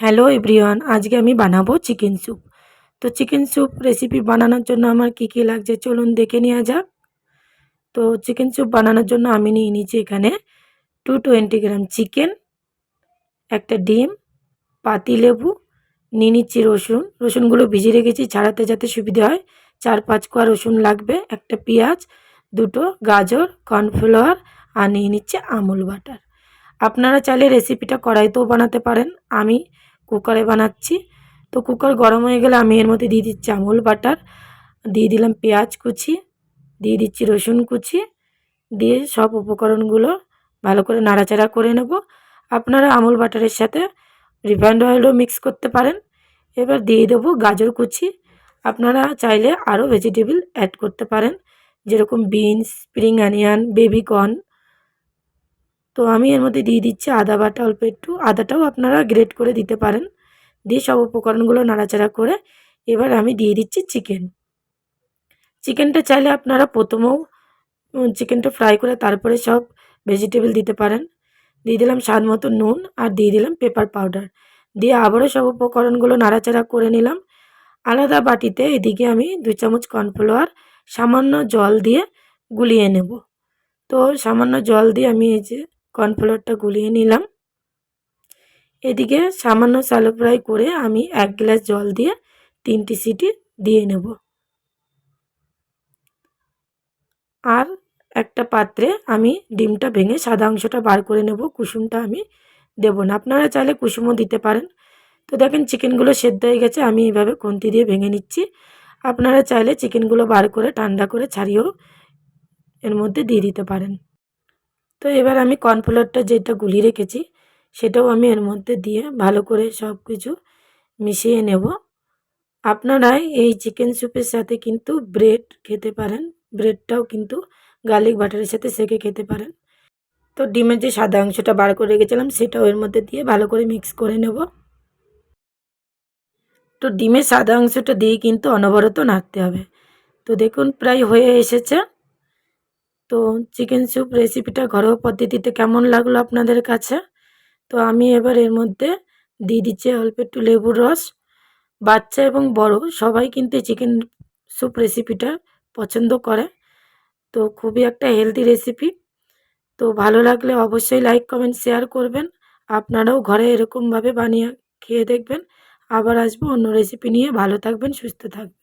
Hello everyone, আজকে আমি বানাবো চিকেন স্যুপ। তো চিকেন স্যুপ রেসিপি বানানোর জন্য আমার কী লাগছে চলুন দেখে নেওয়া যাক। তো চিকেন স্যুপ বানানোর জন্য আমি নিয়ে নিয়েছি এখানে 220 গ্রাম চিকেন, একটা ডিম, পাতিলেবু, নিয়ে নিচ্ছি রসুনগুলো ভিজিয়ে রেখেছি ছাড়াতে যাতে সুবিধে হয়। 4-5 কোয়া রসুন লাগবে, একটা পেঁয়াজ, দুটো গাজর, কর্নফ্লাওয়ার আর নিয়ে নিচ্ছে আমুল বাটার। আপনারা চাইলে রেসিপিটা কড়াইতেও বানাতে পারেন, আমি কুকারে বানাচ্ছি। তো কুকার গরম হয়ে গেলে আমি এর মধ্যে দিয়ে দিচ্ছি আমুল বাটার, দিয়ে দিলাম পেঁয়াজ কুচি, দিয়ে দিচ্ছি রসুন কুচি, দিয়ে সব উপকরণগুলো ভালো করে নাড়াচাড়া করে নেব। আপনারা আমুল বাটারের সাথে রিফাইন্ড অয়েলও মিক্স করতে পারেন। এবার দিয়ে দেবো গাজর কুচি। আপনারা চাইলে আরও ভেজিটেবল অ্যাড করতে পারেন, যেরকম beans, spring onion, baby corn. তো আমি এর মধ্যে দিয়ে দিচ্ছি আদা বাটা, অল্প একটু আদাটাও আপনারা গ্রেট করে দিতে পারেন। দিয়ে সব উপকরণগুলো নাড়াচাড়া করে এবার আমি দিয়ে দিচ্ছি চিকেনটা চাইলে আপনারা প্রথমেও চিকেনটা ফ্রাই করে তারপরে সব ভেজিটেবল দিতে পারেন। দিয়ে দিলাম স্বাদ মতো নুন আর দিয়ে দিলাম পেপার পাউডার, দিয়ে আবারও সব উপকরণগুলো নাড়াচাড়া করে নিলাম। আলাদা বাটিতে এদিকে আমি 2 চামচ কর্নফ্লাওয়ার সামান্য জল দিয়ে গুলিয়ে নেব। তো সামান্য জল দিয়ে আমি এই যে কর্নফ্লাওয়ারটা গুলিয়ে নিলাম। এদিকে সামান্য শ্যালো ফ্রাই করে আমি 1 গ্লাস জল দিয়ে 3টি সিটি দিয়ে নেব। আর একটা পাত্রে আমি ডিমটা ভেঙে সাদা অংশটা বার করে নেব, কুসুমটা আমি দেব না। আপনারা চাইলে কুসুমও দিতে পারেন। তো দেখেন চিকেনগুলো সেদ্ধ হয়ে গেছে, আমি এইভাবে খুন্তি দিয়ে ভেঙে নিচ্ছি। আপনারা চাইলে চিকেনগুলো বার করে ঠান্ডা করে ছাড়িয়েও এর মধ্যে দিয়ে দিতে পারেন। তো এবার আমি কর্নফ্লাওয়ারটা যেটা গুলিয়ে রেখেছি সেটাও আমি এর মধ্যে দিয়ে ভালো করে সব কিছু মিশিয়ে নেব। আপনারা এই চিকেন স্যুপের সাথে কিন্তু ব্রেড খেতে পারেন, ব্রেডটাও কিন্তু গার্লিক বাটারের সাথে সেঁকে খেতে পারেন। তো ডিমের যে সাদা অংশটা বার করে রেখেছিলাম সেটাও এর মধ্যে দিয়ে ভালো করে মিক্স করে নেব। তো ডিমের সাদা অংশটা দিয়ে কিন্তু অনবরত নাড়তে হবে। তো দেখুন প্রায় হয়ে এসেছে। তো চিকেন স্যুপ রেসিপিটা ঘরোয়া পদ্ধতিতে কেমন লাগলো আপনাদের কাছে? তো আমি এবার এর মধ্যে দিয়ে দিচ্ছি অল্প একটু লেবুর রস। বাচ্চা এবং বড় সবাই কিন্তু এই চিকেন স্যুপ রেসিপিটা পছন্দ করে। তো খুবই একটা হেলদি রেসিপি। তো ভালো লাগলে অবশ্যই লাইক, কমেন্ট, শেয়ার করবেন। আপনারাও ঘরে এরকমভাবে বানিয়ে খেয়ে দেখবেন। আবার আসবো অন্য রেসিপি নিয়ে। ভালো থাকবেন, সুস্থ থাকবেন।